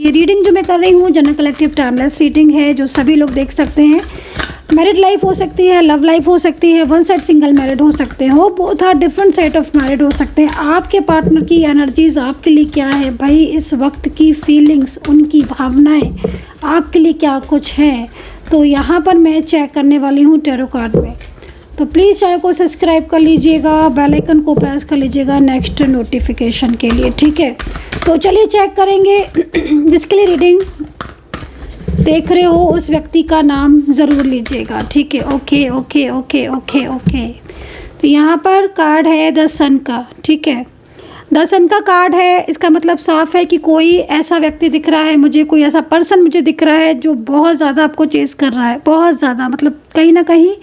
ये रीडिंग जो मैं कर रही हूँ जनरल कलेक्टिव टाइमलेस रीडिंग है, जो सभी लोग देख सकते हैं। मैरिड लाइफ हो सकती है, लव लाइफ हो सकती है, वन साइड सिंगल मैरिड हो सकते हो, both are different set of married हो सकते हैं। आपके पार्टनर की एनर्जीज आपके लिए क्या है भाई, इस वक्त की फीलिंग्स, उनकी भावनाएं आपके लिए क्या कुछ है, तो यहाँ पर मैं चेक करने वाली हूँ टैरो कार्ड में। तो प्लीज़ चैनल को सब्सक्राइब कर लीजिएगा, बेल आइकन को प्रेस कर लीजिएगा नेक्स्ट नोटिफिकेशन के लिए, ठीक है। तो चलिए चेक करेंगे। जिसके लिए रीडिंग देख रहे हो उस व्यक्ति का नाम ज़रूर लीजिएगा, ठीक है। Okay okay okay okay okay. तो यहाँ पर कार्ड है द सन का, ठीक है। द सन का कार्ड है, इसका मतलब साफ है कि कोई ऐसा व्यक्ति दिख रहा है मुझे, कोई ऐसा पर्सन मुझे दिख रहा है जो बहुत ज़्यादा आपको चेस कर रहा है, बहुत ज़्यादा। मतलब कहीं ना कहीं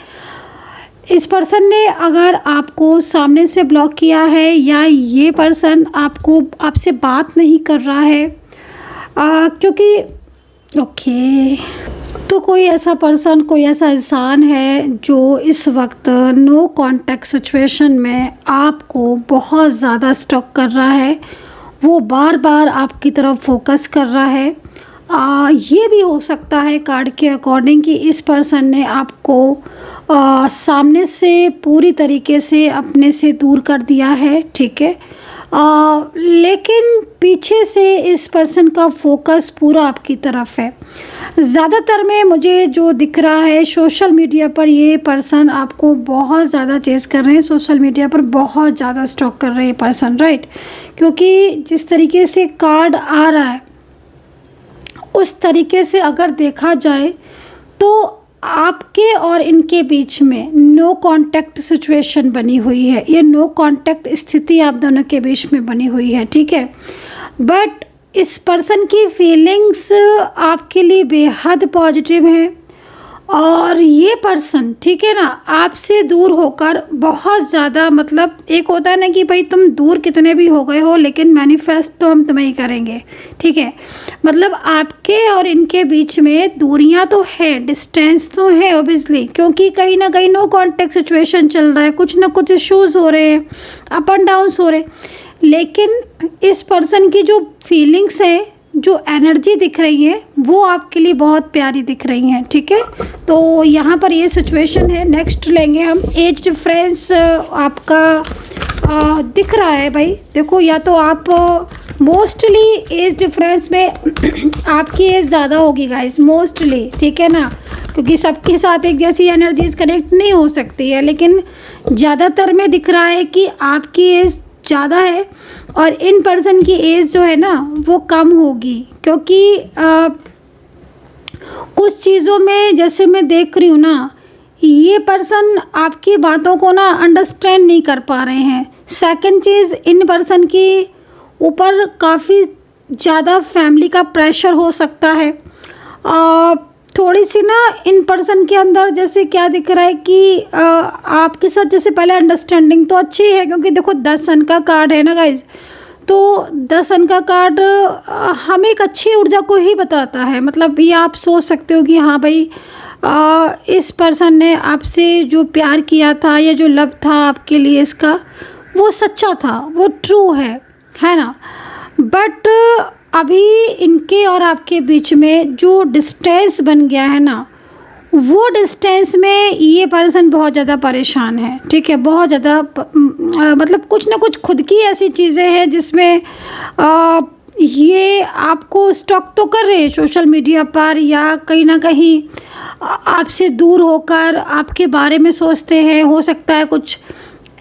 इस पर्सन ने अगर आपको सामने से ब्लॉक किया है, या ये पर्सन आपसे बात नहीं कर रहा है क्योंकि ओके, तो कोई ऐसा पर्सन, कोई ऐसा इंसान है जो इस वक्त नो कांटेक्ट सिचुएशन में आपको बहुत ज़्यादा स्टॉक कर रहा है। वो बार बार आपकी तरफ फोकस कर रहा है। ये भी हो सकता है कार्ड के अकॉर्डिंग कि इस पर्सन ने आपको सामने से पूरी तरीके से अपने से दूर कर दिया है, ठीक है। लेकिन पीछे से इस पर्सन का फोकस पूरा आपकी तरफ है। ज़्यादातर में मुझे जो दिख रहा है सोशल मीडिया पर, ये पर्सन आपको बहुत ज़्यादा चेस कर रहे हैं, सोशल मीडिया पर बहुत ज़्यादा स्टॉक कर रहे हैं पर्सन, राइट। क्योंकि जिस तरीके से कार्ड आ रहा है उस तरीके से अगर देखा जाए तो आपके और इनके बीच में नो कांटेक्ट सिचुएशन बनी हुई है। ये नो कांटेक्ट स्थिति आप दोनों के बीच में बनी हुई है, ठीक है। बट इस पर्सन की फीलिंग्स आपके लिए बेहद पॉजिटिव हैं, और ये पर्सन, ठीक है ना, आपसे दूर होकर बहुत ज़्यादा, मतलब एक होता है ना कि भाई तुम दूर कितने भी हो गए हो लेकिन मैनिफेस्ट तो हम तुम्हें ही करेंगे, ठीक है। मतलब आपके और इनके बीच में दूरियां तो है, डिस्टेंस तो है ऑब्वियसली, क्योंकि कहीं ना कहीं नो कांटेक्ट सिचुएशन चल रहा है, कुछ ना कुछ इश्यूज़ हो रहे हैं, अप एंड डाउन्स हो रहे हैं। लेकिन इस पर्सन की जो फीलिंग्स हैं, जो एनर्जी दिख रही है, वो आपके लिए बहुत प्यारी दिख रही हैं, ठीक है। तो यहाँ पर ये सिचुएशन है। नेक्स्ट लेंगे हम एज डिफरेंस आपका दिख रहा है भाई। देखो, या तो आप मोस्टली एज डिफरेंस में आपकी एज ज़्यादा होगी गाइस, मोस्टली, ठीक है ना, क्योंकि सबके साथ एक जैसी एनर्जीज कनेक्ट नहीं हो सकती है। लेकिन ज़्यादातर में दिख रहा है कि आपकी एज ज़्यादा है और इन पर्सन की एज जो है ना वो कम होगी, क्योंकि कुछ चीज़ों में जैसे मैं देख रही हूँ ना, ये पर्सन आपकी बातों को ना अंडरस्टैंड नहीं कर पा रहे हैं। सेकंड चीज़, इन पर्सन की ऊपर काफ़ी ज़्यादा फैमिली का प्रेशर हो सकता है। थोड़ी सी ना इन पर्सन के अंदर जैसे क्या दिख रहा है कि आपके साथ जैसे पहले अंडरस्टैंडिंग तो अच्छी है, क्योंकि देखो 10 सन का कार्ड है ना गाइज, तो 10 सन का कार्ड हमें एक अच्छी ऊर्जा को ही बताता है। मतलब ये आप सोच सकते हो कि हाँ भाई, इस पर्सन ने आपसे जो प्यार किया था या जो लव था आपके लिए, इसका वो सच्चा था, वो ट्रू है ना। बट अभी इनके और आपके बीच में जो डिस्टेंस बन गया है ना, वो डिस्टेंस में ये पर्सन बहुत ज़्यादा परेशान है, ठीक है। बहुत ज़्यादा मतलब कुछ ना कुछ खुद की ऐसी चीज़ें हैं जिसमें ये आपको स्टॉक तो कर रहे हैं सोशल मीडिया पर, या कहीं ना कहीं आपसे दूर होकर आपके बारे में सोचते हैं। हो सकता है कुछ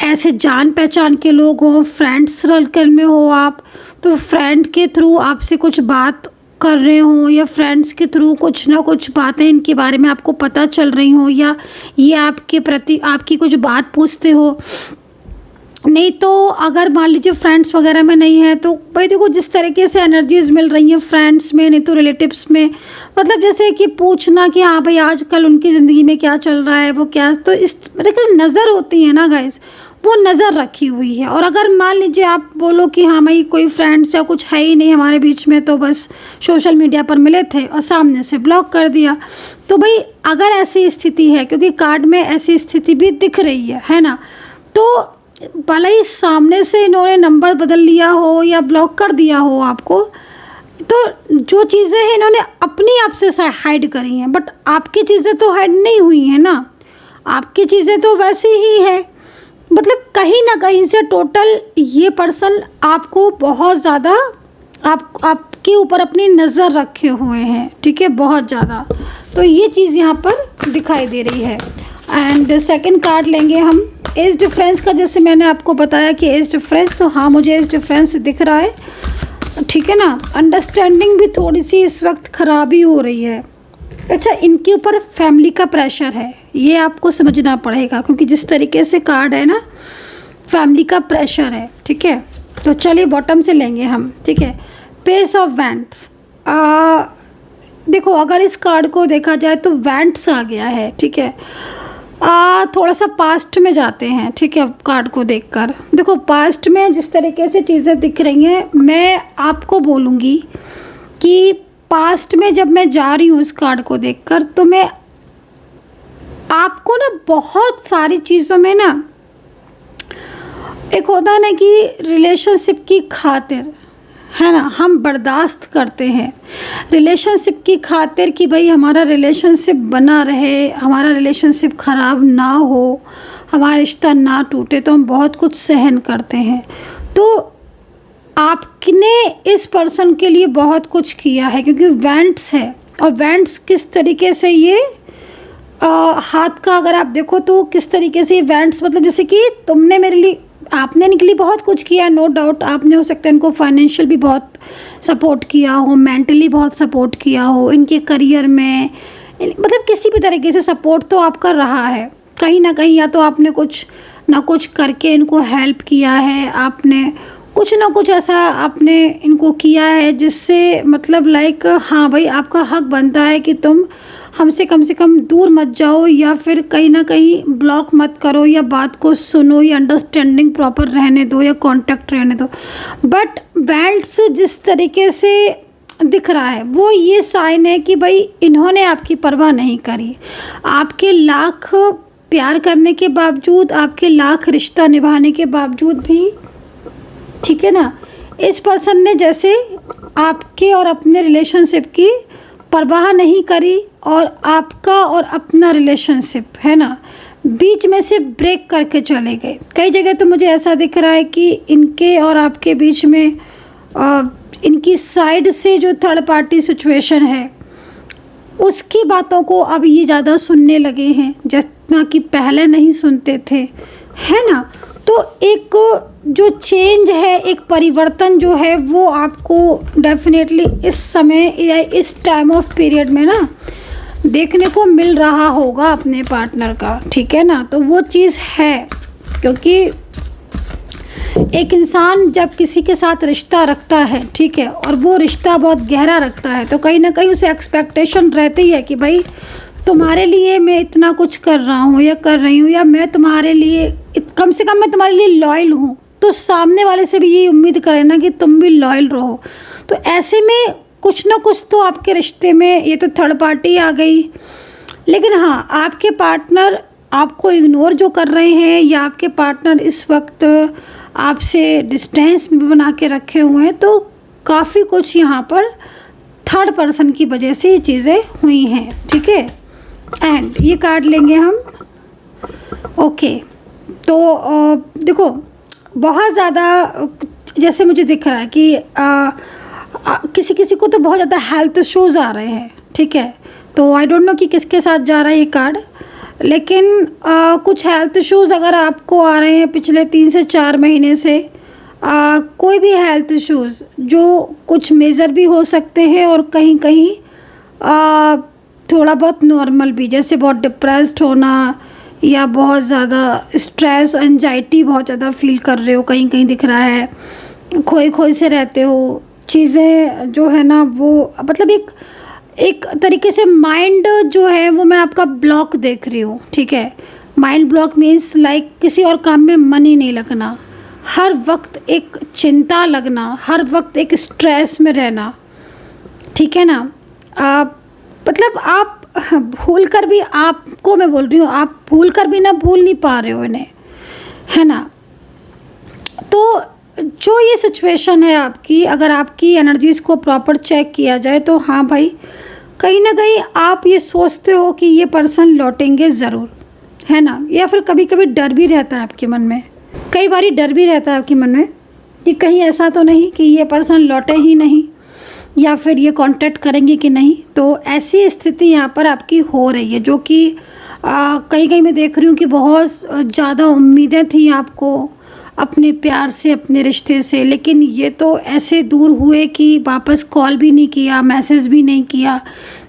ऐसे जान पहचान के लोग हों, फ्रेंड्स सर्कल में हो आप, तो फ्रेंड के थ्रू आपसे कुछ बात कर रहे हो, या फ्रेंड्स के थ्रू कुछ ना कुछ बातें इनके बारे में आपको पता चल रही हो, या ये आपके प्रति आपकी कुछ बात पूछते हो। नहीं तो अगर मान लीजिए फ्रेंड्स वगैरह में नहीं है तो भाई देखो, जिस तरीके से एनर्जीज मिल रही हैं फ्रेंड्स में, नहीं तो रिलेटिव्स में, मतलब जैसे कि पूछना कि हाँ भाई आजकल उनकी ज़िंदगी में क्या चल रहा है, वो क्या, तो इस देखिए नज़र होती है ना गाइस, वो नज़र रखी हुई है। और अगर मान लीजिए आप बोलो कि हाँ भाई कोई फ्रेंड्स या कुछ है ही नहीं हमारे बीच में, तो बस सोशल मीडिया पर मिले थे और सामने से ब्लॉक कर दिया, तो भाई अगर ऐसी स्थिति है, क्योंकि कार्ड में ऐसी स्थिति भी दिख रही है ना, तो भले ही सामने से इन्होंने नंबर बदल लिया हो या ब्लॉक कर दिया हो आपको, तो जो चीज़ें हैं इन्होंने अपनी आप से हाइड करी हैं, बट आपकी चीज़ें तो हाइड नहीं हुई हैं ना, आपकी चीज़ें तो वैसी ही है। मतलब कहीं ना कहीं से टोटल ये पर्सन आपको बहुत ज़्यादा आपके ऊपर अपनी नज़र रखे हुए हैं, ठीक है, बहुत ज़्यादा। तो ये चीज़ यहाँ पर दिखाई दे रही है। एंड सेकंड कार्ड लेंगे हम एज डिफरेंस का। जैसे मैंने आपको बताया कि एज डिफरेंस, तो हाँ मुझे एज डिफरेंस दिख रहा है, ठीक है ना। अंडरस्टैंडिंग भी थोड़ी सी इस वक्त ख़राबी हो रही है। अच्छा, इनके ऊपर फैमिली का प्रेशर है, ये आपको समझना पड़ेगा, क्योंकि जिस तरीके से कार्ड है ना, फैमिली का प्रेशर है, ठीक है। तो चलिए बॉटम से लेंगे हम, ठीक है। पेस ऑफ वैंड्स, देखो अगर इस कार्ड को देखा जाए तो वैंड्स आ गया है, ठीक है। थोड़ा सा पास्ट में जाते हैं, ठीक है। कार्ड को देखकर देखो पास्ट में जिस तरीके से चीज़ें दिख रही हैं, मैं आपको बोलूँगी कि पास्ट में जब मैं जा रही हूँ इस कार्ड को देखकर, तो मैं आपको ना बहुत सारी चीज़ों में ना, एक होता है ना कि रिलेशनशिप की खातिर, है ना, हम बर्दाश्त करते हैं रिलेशनशिप की खातिर कि भाई हमारा रिलेशनशिप बना रहे, हमारा रिलेशनशिप ख़राब ना हो, हमारा रिश्ता ना टूटे, तो हम बहुत कुछ सहन करते हैं। तो आपने इस पर्सन के लिए बहुत कुछ किया है, क्योंकि वेंट्स है, और वेंट्स किस तरीके से ये हाथ का अगर आप देखो तो किस तरीके से ये वेंट्स, मतलब जैसे कि तुमने मेरे लिए, आपने इनके लिए बहुत कुछ किया, नो डाउट। आपने हो सकता है इनको फाइनेंशियल भी बहुत सपोर्ट किया हो, मेंटली बहुत सपोर्ट किया हो, इनके करियर में, मतलब किसी भी तरीके से सपोर्ट तो आपका रहा है कहीं ना कहीं। या तो आपने कुछ ना कुछ करके इनको हेल्प किया है, आपने कुछ ना कुछ ऐसा आपने इनको किया है जिससे मतलब लाइक हाँ भाई आपका हक बनता है कि तुम हमसे कम से कम दूर मत जाओ, या फिर कहीं ना कहीं ब्लॉक मत करो, या बात को सुनो, या अंडरस्टैंडिंग प्रॉपर रहने दो, या कांटेक्ट रहने दो। बट वेंट्स जिस तरीके से दिख रहा है वो ये साइन है कि भाई इन्होंने आपकी परवाह नहीं करी। आपके लाख प्यार करने के बावजूद, आपके लाख रिश्ता निभाने के बावजूद भी, ठीक है ना, इस पर्सन ने जैसे आपके और अपने रिलेशनशिप की परवाह नहीं करी, और आपका और अपना रिलेशनशिप है ना बीच में से ब्रेक करके चले गए। कई जगह तो मुझे ऐसा दिख रहा है कि इनके और आपके बीच में इनकी साइड से जो थर्ड पार्टी सिचुएशन है उसकी बातों को अब ये ज़्यादा सुनने लगे हैं, जितना कि पहले नहीं सुनते थे, है ना। तो एक जो चेंज है, एक परिवर्तन जो है वो आपको डेफिनेटली इस समय या इस टाइम ऑफ पीरियड में ना देखने को मिल रहा होगा अपने पार्टनर का, ठीक है ना। तो वो चीज़ है, क्योंकि एक इंसान जब किसी के साथ रिश्ता रखता है, ठीक है, और वो रिश्ता बहुत गहरा रखता है, तो कहीं ना कहीं उसे एक्सपेक्टेशन रहती है कि भाई तुम्हारे लिए मैं इतना कुछ कर रहा हूँ या कर रही हूँ, या मैं तुम्हारे लिए कम से कम मैं तुम्हारे लिए लॉयल हूँ, तो सामने वाले से भी ये उम्मीद करें ना कि तुम भी लॉयल रहो। तो ऐसे में कुछ ना कुछ तो आपके रिश्ते में, ये तो थर्ड पार्टी आ गई, लेकिन हाँ आपके पार्टनर आपको इग्नोर जो कर रहे हैं, या आपके पार्टनर इस वक्त आपसे डिस्टेंस में बना के रखे हुए हैं, तो काफ़ी कुछ यहाँ पर थर्ड पर्सन की वजह से ये चीज़ें हुई हैं, ठीक है। एंड ये कार्ड लेंगे हम, ओके। तो देखो बहुत ज़्यादा जैसे मुझे दिख रहा है कि किसी किसी को तो बहुत ज़्यादा हेल्थ इश्यूज़ आ रहे हैं, ठीक है। तो आई डोंट नो कि किसके साथ जा रहा है ये कार्ड, लेकिन कुछ हेल्थ इश्यूज़ अगर आपको आ रहे हैं पिछले 3 से 4 महीने से, कोई भी हेल्थ इश्यूज़ जो कुछ मेजर भी हो सकते हैं और कहीं कहीं थोड़ा बहुत नॉर्मल भी, जैसे बहुत डिप्रेस्ड होना, या बहुत ज़्यादा स्ट्रेस एंजाइटी बहुत ज़्यादा फील कर रहे हो, कहीं कहीं दिख रहा है, खोए खोए से रहते हो, चीज़ें जो है ना वो मतलब एक तरीके से माइंड जो है वो मैं आपका ब्लॉक देख रही हूँ, ठीक है। माइंड ब्लॉक मीन्स लाइक किसी और काम में मन ही नहीं लगना, हर वक्त एक चिंता लगना, हर वक्त एक स्ट्रेस में रहना, ठीक है ना। मतलब आप भूल कर भी, आपको मैं बोल रही हूँ, आप भूल कर भी ना भूल नहीं पा रहे हो इन्हें, है ना। तो जो ये सिचुएशन है आपकी, अगर आपकी एनर्जीज़ को प्रॉपर चेक किया जाए तो हाँ भाई, कहीं ना कहीं आप ये सोचते हो कि ये पर्सन लौटेंगे ज़रूर, है ना। या फिर कभी कभी डर भी रहता है आपके मन में, कई बारी डर भी रहता है आपके मन में कि कहीं ऐसा तो नहीं कि ये पर्सन लौटे ही नहीं, या फिर ये कांटेक्ट करेंगे कि नहीं। तो ऐसी स्थिति यहाँ पर आपकी हो रही है, जो कि कहीं कहीं मैं देख रही हूँ कि बहुत ज़्यादा उम्मीदें थी आपको अपने प्यार से, अपने रिश्ते से, लेकिन ये तो ऐसे दूर हुए कि वापस कॉल भी नहीं किया, मैसेज भी नहीं किया,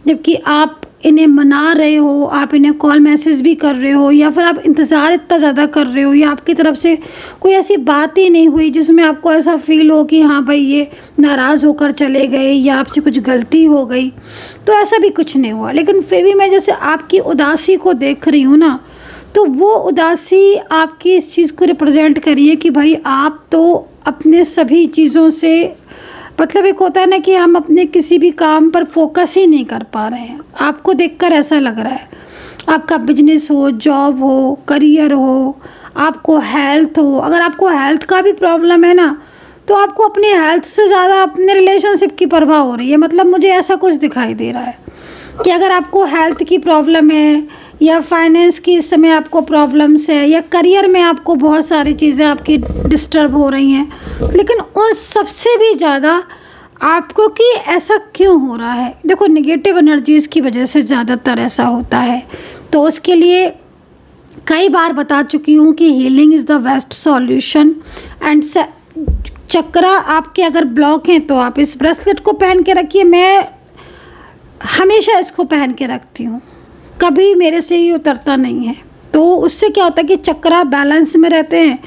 जबकि आप इन्हें मना रहे हो, आप इन्हें कॉल मैसेज भी कर रहे हो, या फिर आप इंतज़ार इतना ज़्यादा कर रहे हो, या आपकी तरफ से कोई ऐसी बात ही नहीं हुई जिसमें आपको ऐसा फील हो कि हाँ भाई ये नाराज़ होकर चले गए या आपसे कुछ गलती हो गई। तो ऐसा भी कुछ नहीं हुआ, लेकिन फिर भी मैं जैसे आपकी उदासी को देख रही हूँ ना, तो वो उदासी आपकी इस चीज़ को रिप्रेजेंट करिए कि भाई आप तो अपने सभी चीज़ों से, मतलब एक होता है ना कि हम अपने किसी भी काम पर फोकस ही नहीं कर पा रहे हैं। आपको देखकर ऐसा लग रहा है, आपका बिजनेस हो, जॉब हो, करियर हो, आपको हेल्थ हो, अगर आपको हेल्थ का भी प्रॉब्लम है ना, तो आपको अपनी हेल्थ से ज़्यादा अपने रिलेशनशिप की परवाह हो रही है। मतलब मुझे ऐसा कुछ दिखाई दे रहा है कि अगर आपको हेल्थ की प्रॉब्लम है, या फाइनेंस की इस समय आपको प्रॉब्लम्स है, या करियर में आपको बहुत सारी चीज़ें आपकी डिस्टर्ब हो रही हैं, लेकिन उन सबसे भी ज़्यादा आपको कि ऐसा क्यों हो रहा है, देखो नेगेटिव एनर्जीज़ की वजह से ज़्यादातर ऐसा होता है। तो उसके लिए कई बार बता चुकी हूँ कि healing is the best solution. And chakra आपके अगर ब्लॉक हैं तो आप इस ब्रेसलेट को पहन के रखिए। मैं हमेशा इसको पहन के रखती हूँ, कभी मेरे से ही उतरता नहीं है। तो उससे क्या होता है कि चक्रा बैलेंस में रहते हैं।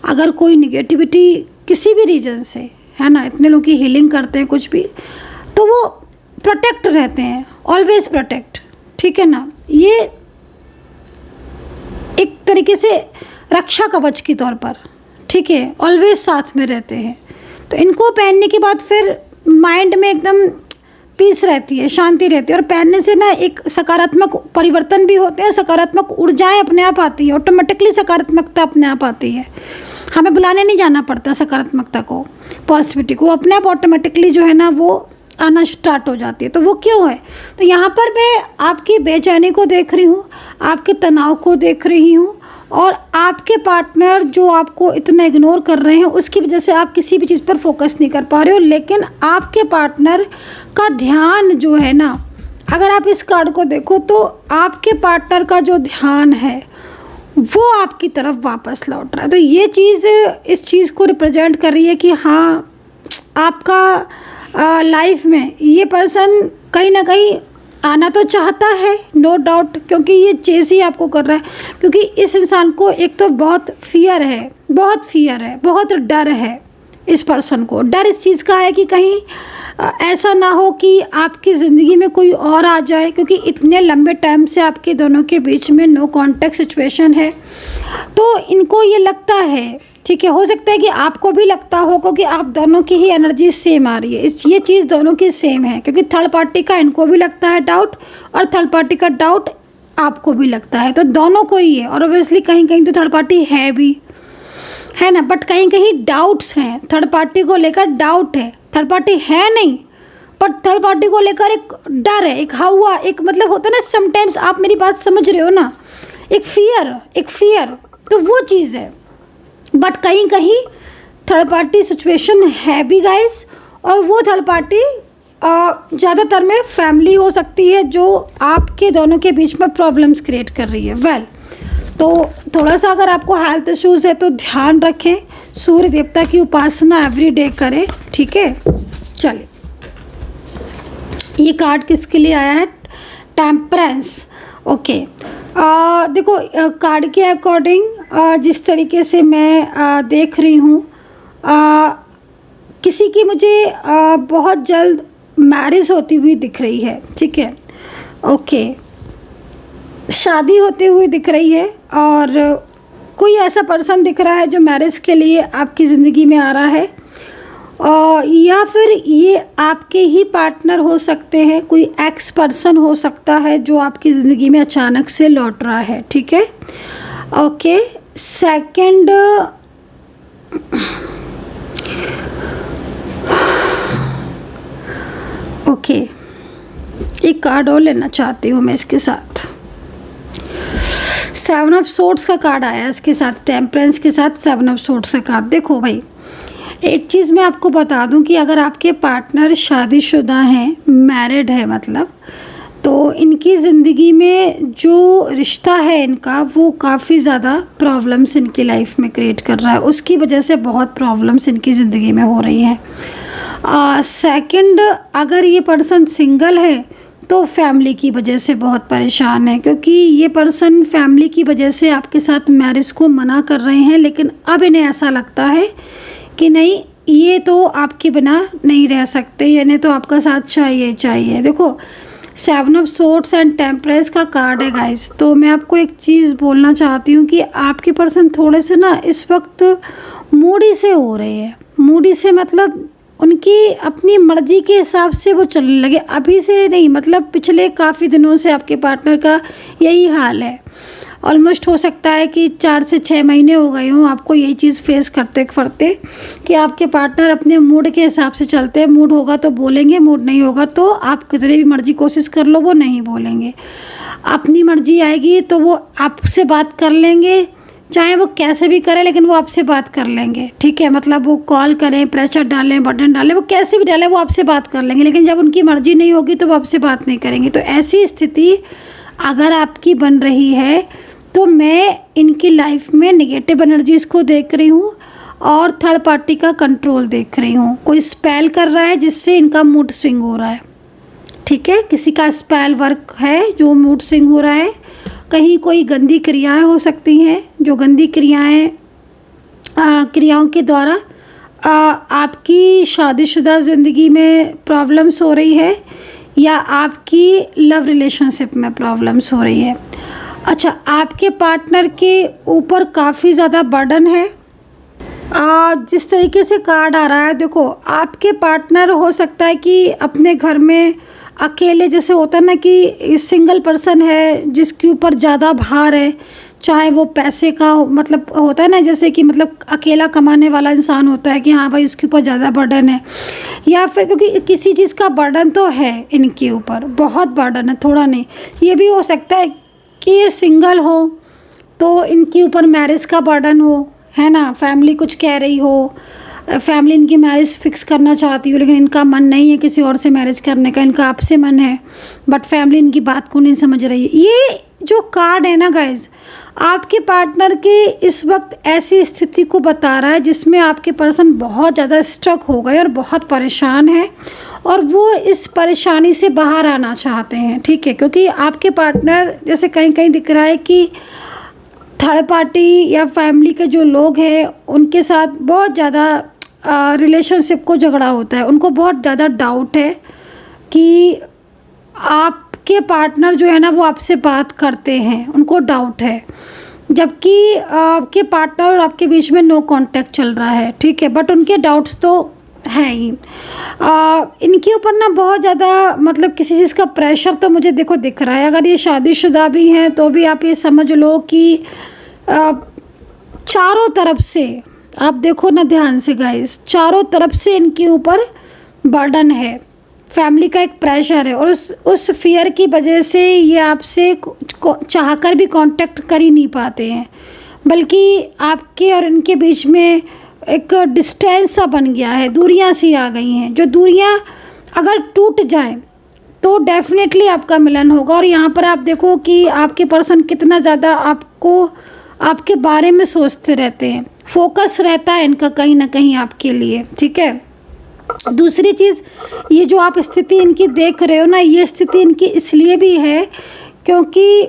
अगर कोई निगेटिविटी किसी भी रीजन से, है ना, इतने लोग की हीलिंग करते हैं कुछ भी, तो वो प्रोटेक्ट रहते हैं, ऑलवेज प्रोटेक्ट, ठीक है ना। ये एक तरीके से रक्षा कवच के तौर पर, ठीक है, ऑलवेज साथ में रहते हैं। तो इनको पहनने के बाद फिर माइंड में एकदम पीस रहती है, शांति रहती है, और पहनने से ना एक सकारात्मक परिवर्तन भी होते हैं, सकारात्मक ऊर्जाएं अपने आप आती है, ऑटोमेटिकली सकारात्मकता अपने आप आती है। हमें बुलाने नहीं जाना पड़ता सकारात्मकता को, पॉजिटिविटी को, अपने आप ऑटोमेटिकली जो है ना वो आना स्टार्ट हो जाती है। तो वो क्यों है, तो यहाँ पर मैं आपकी बेचैनी को देख रही हूँ, आपके तनाव को देख रही हूँ, और आपके पार्टनर जो आपको इतना इग्नोर कर रहे हैं उसकी वजह से आप किसी भी चीज़ पर फोकस नहीं कर पा रहे हो। लेकिन आपके पार्टनर का ध्यान जो है ना, अगर आप इस कार्ड को देखो तो आपके पार्टनर का जो ध्यान है वो आपकी तरफ वापस लौट रहा है। तो ये चीज़ इस चीज़ को रिप्रेजेंट कर रही है कि हाँ, आपका लाइफ में ये पर्सन कहीं ना कहीं आना तो चाहता है, नो डाउट, क्योंकि ये चेज़ ही आपको कर रहा है। क्योंकि इस इंसान को एक तो बहुत फियर है, बहुत फियर है, बहुत डर है। इस पर्सन को डर इस चीज़ का है कि कहीं ऐसा ना हो कि आपकी ज़िंदगी में कोई और आ जाए, क्योंकि इतने लंबे टाइम से आपके दोनों के बीच में नो कॉन्टैक्ट सिचुएशन है। तो इनको ये लगता है, ठीक है, हो सकता है कि आपको भी लगता हो, क्योंकि आप दोनों की ही एनर्जी सेम आ रही है। ये चीज़ दोनों की सेम है, क्योंकि थर्ड पार्टी का इनको भी लगता है डाउट, और थर्ड पार्टी का डाउट आपको भी लगता है। तो दोनों को ही है, और ऑब्वियसली कहीं कहीं तो थर्ड पार्टी है भी, है ना, बट कहीं कहीं डाउट्स हैं, थर्ड पार्टी को लेकर डाउट है। थर्ड पार्टी है नहीं, बट थर्ड पार्टी को लेकर एक डर है, एक हवा, एक मतलब होता है ना, समटाइम्स आप मेरी बात समझ रहे हो ना, एक फियर, तो वो चीज़ है। बट कहीं कहीं थर्ड पार्टी सिचुएशन है भी गाइस, और वो थर्ड पार्टी ज़्यादातर में फैमिली हो सकती है जो आपके दोनों के बीच में प्रॉब्लम्स क्रिएट कर रही है। वेल, तो थोड़ा सा अगर आपको हेल्थ इश्यूज़ है तो ध्यान रखें, सूर्य देवता की उपासना एवरीडे करें, ठीक है। चलिए, ये कार्ड किसके लिए आया है, टेम्परेंस, ओके। देखो कार्ड के अकॉर्डिंग जिस तरीके से मैं देख रही हूँ, किसी की मुझे बहुत जल्द मैरिज होती हुई दिख रही है, ठीक है, ओके, शादी होती हुई दिख रही है, और कोई ऐसा पर्सन दिख रहा है जो मैरिज के लिए आपकी ज़िंदगी में आ रहा है, या फिर ये आपके ही पार्टनर हो सकते हैं, कोई एक्स पर्सन हो सकता है जो आपकी ज़िंदगी में अचानक से लौट रहा है, ठीक है, ओके। सेकंड, ओके, एक कार्ड और लेना चाहती हूँ मैं इसके साथ। 7 ऑफ सोर्ड्स का कार्ड आया इसके साथ, टेम्परेंस के साथ 7 ऑफ सोर्ड्स का कार्ड। देखो भाई, एक चीज़ मैं आपको बता दूं कि अगर आपके पार्टनर शादीशुदा हैं, मैरिड है मतलब, तो इनकी ज़िंदगी में जो रिश्ता है इनका, वो काफ़ी ज़्यादा प्रॉब्लम्स इनकी लाइफ में क्रिएट कर रहा है। उसकी वजह से बहुत प्रॉब्लम्स इनकी ज़िंदगी में हो रही हैं। सेकंड, अगर ये पर्सन सिंगल है तो फैमिली की वजह से बहुत परेशान है, क्योंकि ये पर्सन फैमिली की वजह से आपके साथ मैरिज को मना कर रहे हैं, लेकिन अब इन्हें ऐसा लगता है कि नहीं, ये तो आपके बिना नहीं रह सकते, इन्हें तो आपका साथ चाहिए चाहिए। देखो, 7 ऑफ सोर्ड्स एंड टेम्परेंस का कार्ड है गाइस। तो मैं आपको एक चीज़ बोलना चाहती हूँ कि आपके पर्सन थोड़े से ना इस वक्त मूडी से हो रहे हैं। मूडी से मतलब उनकी अपनी मर्जी के हिसाब से वो चलने लगे, अभी से नहीं, मतलब पिछले काफ़ी दिनों से आपके पार्टनर का यही हाल है। ऑलमोस्ट हो सकता है कि 4 से 6 महीने हो गए हों आपको यही चीज़ फेस करते करते, कि आपके पार्टनर अपने मूड के हिसाब से चलते हैं। मूड होगा तो बोलेंगे, मूड नहीं होगा तो आप कितनी भी मर्जी कोशिश कर लो वो नहीं बोलेंगे। अपनी मर्जी आएगी तो वो आपसे बात कर लेंगे, चाहे वो कैसे भी करें, लेकिन वो आपसे बात कर लेंगे, ठीक है। मतलब वो कॉल करें, प्रेशर डालें, बटन डालें, वो कैसे भी डालें, वो आपसे बात कर लेंगे, लेकिन जब उनकी मर्जी नहीं होगी तो वो आपसे बात नहीं करेंगे। तो ऐसी स्थिति अगर आपकी बन रही है तो मैं इनकी लाइफ में नेगेटिव एनर्जीज़ को देख रही हूँ और थर्ड पार्टी का कंट्रोल देख रही हूँ। कोई स्पेल कर रहा है जिससे इनका मूड स्विंग हो रहा है, ठीक है। किसी का स्पेल वर्क है जो मूड स्विंग हो रहा है। कहीं कोई गंदी क्रियाएं हो सकती हैं, जो गंदी क्रियाओं के द्वारा आपकी शादीशुदा ज़िंदगी में प्रॉब्लम्स हो रही है, या आपकी लव रिलेशनशिप में प्रॉब्लम्स हो रही है। अच्छा, आपके पार्टनर के ऊपर काफ़ी ज़्यादा बर्डन है। जिस तरीके से कार्ड आ रहा है, देखो आपके पार्टनर हो सकता है कि अपने घर में अकेले, जैसे होता है ना कि सिंगल पर्सन है जिसके ऊपर ज़्यादा भार है, चाहे वो पैसे का मतलब होता है ना, जैसे कि मतलब अकेला कमाने वाला इंसान होता है कि हाँ भाई उसके ऊपर ज़्यादा बर्डन है, या फिर क्योंकि किसी चीज़ का बर्डन तो है इनके ऊपर, बहुत बर्डन है, थोड़ा नहीं। ये भी हो सकता है कि ये सिंगल हो तो इनके ऊपर मैरिज का बर्डन हो, है ना। फैमिली कुछ कह रही हो, फैमिली इनकी मैरिज फिक्स करना चाहती हो, लेकिन इनका मन नहीं है किसी और से मैरिज करने का, इनका आपसे मन है, बट फैमिली इनकी बात को नहीं समझ रही है। ये जो कार्ड है ना गाइज, आपके पार्टनर के इस वक्त ऐसी स्थिति को बता रहा है जिसमें आपके पर्सन बहुत ज़्यादा स्ट्रक हो गए और बहुत परेशान है, और वो इस परेशानी से बाहर आना चाहते हैं, ठीक है। क्योंकि आपके पार्टनर, जैसे कहीं कहीं दिख रहा है कि थर्ड पार्टी या फैमिली के जो लोग हैं उनके साथ बहुत ज़्यादा रिलेशनशिप को झगड़ा होता है। उनको बहुत ज़्यादा डाउट है कि आपके पार्टनर जो है ना वो आपसे बात करते हैं, उनको डाउट है, जबकि आपके पार्टनर और आपके बीच में नो कांटेक्ट चल रहा है, ठीक है। बट उनके डाउट्स तो हैं ही। इनके ऊपर ना बहुत ज़्यादा मतलब किसी चीज़ का प्रेशर तो मुझे देखो दिख रहा है। अगर ये शादीशुदा भी हैं तो भी आप ये समझ लो कि चारों तरफ से आप देखो ना ध्यान से गाइस, चारों तरफ से इनके ऊपर बर्डन है, फैमिली का एक प्रेशर है, और उस फियर की वजह से ये आपसे चाहकर भी कांटेक्ट कर ही नहीं पाते हैं, बल्कि आपके और इनके बीच में एक डिस्टेंस सा बन गया है, दूरियां सी आ गई हैं। जो दूरियां अगर टूट जाएं तो डेफिनेटली आपका मिलन होगा। और यहाँ पर आप देखो कि आपके पर्सन कितना ज़्यादा आपको, आपके बारे में सोचते रहते हैं, फोकस रहता है इनका कहीं ना कहीं आपके लिए, ठीक है। दूसरी चीज़, ये जो आप स्थिति इनकी देख रहे हो ना, ये स्थिति इनकी इसलिए भी है क्योंकि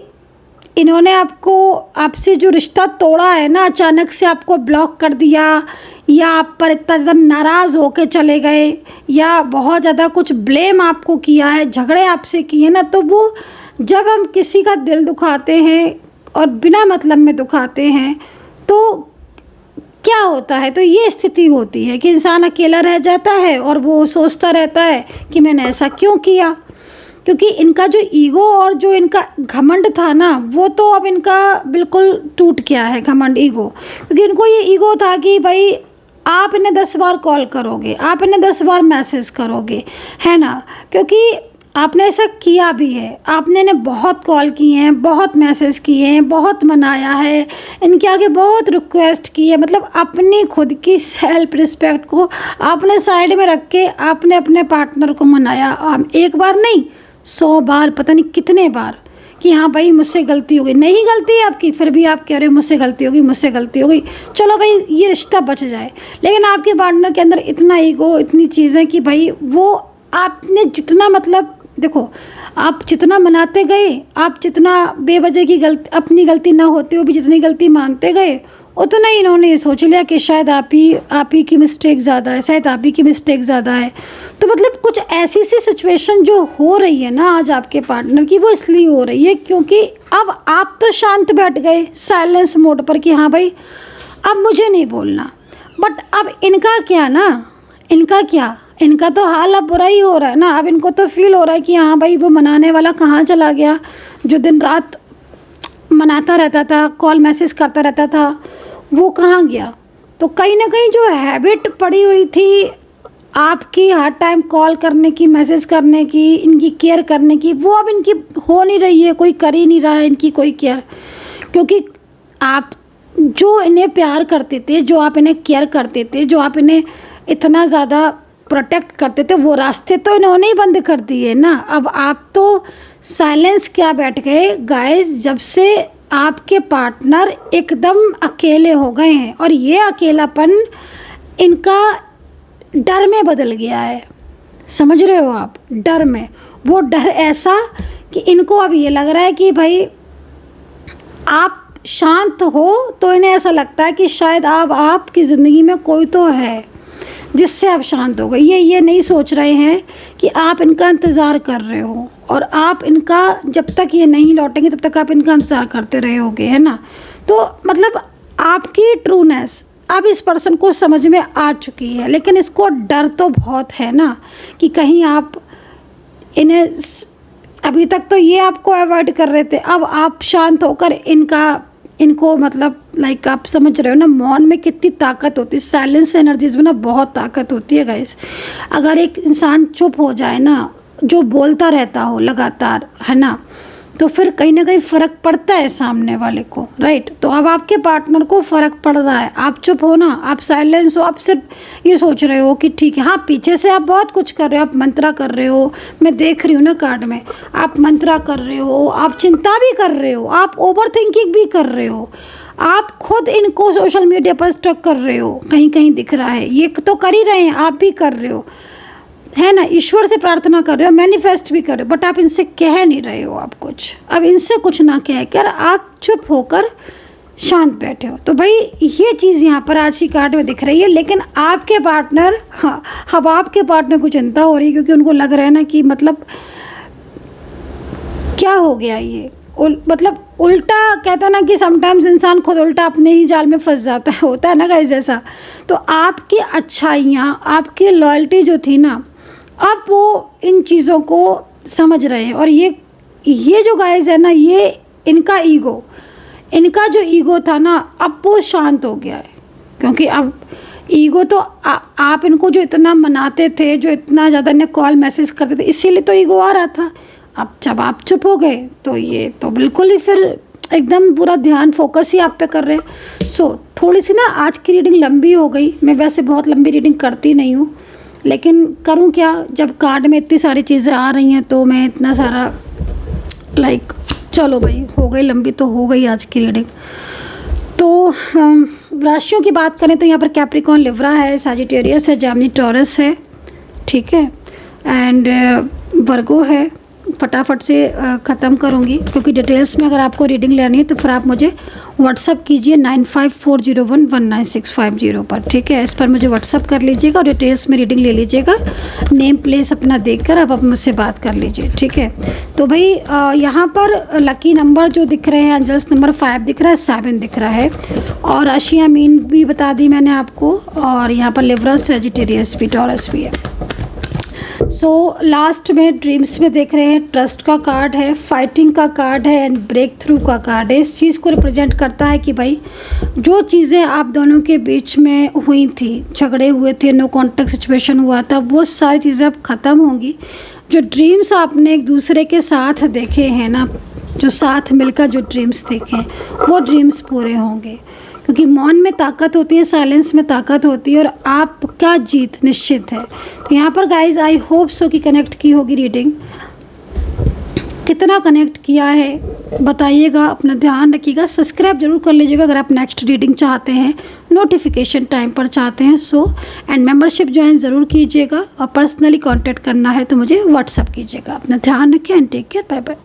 इन्होंने आपसे जो रिश्ता तोड़ा है ना, अचानक से आपको ब्लॉक कर दिया, या आप पर इतना ज़्यादा नाराज़ होके चले गए, या बहुत ज़्यादा कुछ ब्लेम आपको किया है, झगड़े आपसे किए ना, तो वो जब हम किसी का दिल दुखाते हैं और बिना मतलब में दुखाते हैं तो क्या होता है, तो ये स्थिति होती है कि इंसान अकेला रह जाता है और वो सोचता रहता है कि मैंने ऐसा क्यों किया। क्योंकि इनका जो ईगो और जो इनका घमंड था ना, वो तो अब इनका बिल्कुल टूट गया है, घमंड, ईगो। क्योंकि इनको ये ईगो था कि भाई आप इन्हें 10 बार कॉल करोगे, आप इन्हें 10 बार मैसेज करोगे, है ना, क्योंकि आपने ऐसा किया भी है। आपने इन्हें बहुत कॉल किए हैं, बहुत मैसेज किए हैं, बहुत मनाया है, इनके आगे बहुत रिक्वेस्ट की है, मतलब अपनी खुद की सेल्फ रिस्पेक्ट को आपने साइड में रख के आपने अपने पार्टनर को मनाया। एक बार नहीं, 100 बार, पता नहीं कितने बार, कि हाँ भाई मुझसे गलती हो गई। नहीं गलती है आपकी, फिर भी आप कह रहे हो मुझसे गलती होगी, मुझसे गलती हो गई, चलो भाई ये रिश्ता बच जाए। लेकिन आपके पार्टनर के अंदर इतना ईगो, इतनी चीज़ें कि भाई वो आपने जितना, मतलब देखो, आप जितना मनाते गए, आप जितना बेवजह की गलती, अपनी गलती ना होते हुए भी जितनी गलती मानते गए, उतना ही इन्होंने ये सोच लिया कि शायद आप ही की मिस्टेक ज़्यादा है, शायद आप ही की मिस्टेक ज़्यादा है। तो मतलब कुछ ऐसी सी सिचुएशन जो हो रही है ना आज आपके पार्टनर की, वो इसलिए हो रही है क्योंकि अब आप तो शांत बैठ गए साइलेंस मोड पर कि हाँ भाई अब मुझे नहीं बोलना। बट अब इनका क्या ना, इनका तो हाल अब बुरा ही हो रहा है ना। अब इनको तो फील हो रहा है कि हाँ भाई वो मनाने वाला कहाँ चला गया, जो दिन रात मनाता रहता था, कॉल मैसेज करता रहता था, वो कहाँ गया। तो कहीं ना कहीं जो हैबिट पड़ी हुई थी आपकी हर टाइम कॉल करने की, मैसेज करने की, इनकी केयर करने की, वो अब इनकी हो नहीं रही है, कोई कर ही नहीं रहा है इनकी कोई केयर। क्योंकि आप जो इन्हें प्यार करते थे, जो आप इन्हें केयर करते थे, जो आप इन्हें इतना ज़्यादा प्रोटेक्ट करते थे, वो रास्ते तो इन्होंने ही बंद कर दिए ना। अब आप तो साइलेंस क्या बैठ गए गाइस, जब से आपके पार्टनर एकदम अकेले हो गए हैं, और ये अकेलापन इनका डर में बदल गया है। समझ रहे हो आप, डर में, वो डर ऐसा कि इनको अब ये लग रहा है कि भाई आप शांत हो तो इन्हें ऐसा लगता है कि शायद आपकी ज़िंदगी में कोई तो है जिससे आप शांत हो गए। ये नहीं सोच रहे हैं कि आप इनका इंतज़ार कर रहे हो, और आप इनका, जब तक ये नहीं लौटेंगे तब तक आप इनका इंतज़ार करते रहे होगे, है ना। तो मतलब आपकी ट्रूनेस अब इस पर्सन को समझ में आ चुकी है, लेकिन इसको डर तो बहुत है ना कि कहीं आप इन्हें, अभी तक तो ये आपको अवॉइड कर रहे थे, अब आप शांत होकर इनको मतलब लाइक आप समझ रहे हो ना, मौन में कितनी ताकत होती है, साइलेंस एनर्जीज में ना बहुत ताकत होती है गाइस। अगर एक इंसान चुप हो जाए ना, जो बोलता रहता हो लगातार, है ना, तो फिर कहीं ना कहीं फ़र्क पड़ता है सामने वाले को, राइट। तो अब आपके पार्टनर को फ़र्क पड़ रहा है, आप चुप हो ना, आप साइलेंस हो, आप सिर्फ ये सोच रहे हो कि ठीक है, हाँ पीछे से आप बहुत कुछ कर रहे हो, आप मंत्रा कर रहे हो, मैं देख रही हूँ ना कार्ड में, आप मंत्रा कर रहे हो, आप चिंता भी कर रहे हो, आप ओवर थिंकिंग भी कर रहे हो, आप खुद इनको सोशल मीडिया पर स्टॉक कर रहे हो, कहीं कहीं दिख रहा है, ये तो कर ही रहे हैं, आप भी कर रहे हो, है ना, ईश्वर से प्रार्थना कर रहे हो, मैनिफेस्ट भी कर रहे हो, बट आप इनसे कह नहीं रहे हो आप कुछ। अब इनसे कुछ ना कह कर आप चुप होकर शांत बैठे हो। तो भाई ये चीज़ यहाँ पर आज की कार्ड में दिख रही है। लेकिन आपके पार्टनर, हाँ, अब आपके पार्टनर को चिंता हो रही है, क्योंकि उनको लग रहा है ना कि मतलब क्या हो गया ये, मतलब उल्टा कहता है ना कि समटाइम्स इंसान खुद उल्टा अपने ही जाल में फंस जाता है, होता है ना गाइस ऐसा। तो आपकी अच्छाइयाँ, आपकी लॉयल्टी जो थी ना, अब वो इन चीज़ों को समझ रहे हैं। और ये जो गाइस है ना, ये इनका जो ईगो था ना, अब वो शांत हो गया है। क्योंकि अब ईगो तो आप इनको जो इतना मनाते थे, जो इतना ज़्यादा इन्हें कॉल मैसेज करते थे, इसीलिए तो ईगो आ रहा था। अब जब आप चुप हो गए तो ये तो बिल्कुल ही फिर एकदम पूरा ध्यान फोकस ही आप पे कर रहे हैं। सो थोड़ी सी ना आज की रीडिंग लंबी हो गई। मैं वैसे बहुत लंबी रीडिंग करती नहीं हूँ, लेकिन करूँ क्या, जब कार्ड में इतनी सारी चीज़ें आ रही हैं तो मैं इतना सारा लाइक, चलो भाई हो गई लंबी तो हो गई आज की रीडिंग। तो राशियों की बात करें तो यहाँ पर कैप्रिकॉर्न लिब्रा है, सजिटेरियस है, जेमिनी टॉरस है, ठीक है, एंड वर्गो है। फटाफट से ख़त्म करूँगी, क्योंकि डिटेल्स में अगर आपको रीडिंग लेनी है तो फिर आप मुझे व्हाट्सअप कीजिए 9540119650 पर, ठीक है। इस पर मुझे व्हाट्सअप कर लीजिएगा और डिटेल्स में रीडिंग ले लीजिएगा। नेम प्लेस अपना देखकर आप मुझसे बात कर लीजिए, ठीक है। तो भाई यहाँ पर लकी नंबर जो दिख रहे हैं, एंजल्स नंबर 5 दिख रहा है, 7 दिख रहा है, और राशियाँ मीन भी बता दी मैंने आपको, और यहाँ पर लिब्रा, सजिटेरियस भी, टॉरस भी है। सो लास्ट में ड्रीम्स में देख रहे हैं ट्रस्ट का कार्ड है, फाइटिंग का कार्ड है एंड ब्रेक थ्रू का कार्ड है। इस चीज़ को रिप्रेजेंट करता है कि भाई जो चीज़ें आप दोनों के बीच में हुई थी, झगड़े हुए थे, नो कॉन्टेक्ट सिचुएशन हुआ था, वो सारी चीज़ें अब ख़त्म होंगी। जो ड्रीम्स आपने एक दूसरे के साथ देखे हैं ना, जो साथ मिलकर जो ड्रीम्स देखे हैं, वो ड्रीम्स पूरे होंगे, क्योंकि मौन में ताकत होती है, साइलेंस में ताकत होती है और आपका जीत निश्चित है। तो यहाँ पर गाइज आई होप सो कि कनेक्ट की होगी रीडिंग। कितना कनेक्ट किया है बताइएगा, अपना ध्यान रखिएगा, सब्सक्राइब जरूर कर लीजिएगा अगर आप नेक्स्ट रीडिंग चाहते हैं, नोटिफिकेशन टाइम पर चाहते हैं सो, एंड मेंबरशिप ज्वाइन ज़रूर कीजिएगा और पर्सनली कांटेक्ट करना है तो मुझे व्हाट्सअप कीजिएगा। अपना ध्यान रखिए and take care, bye bye.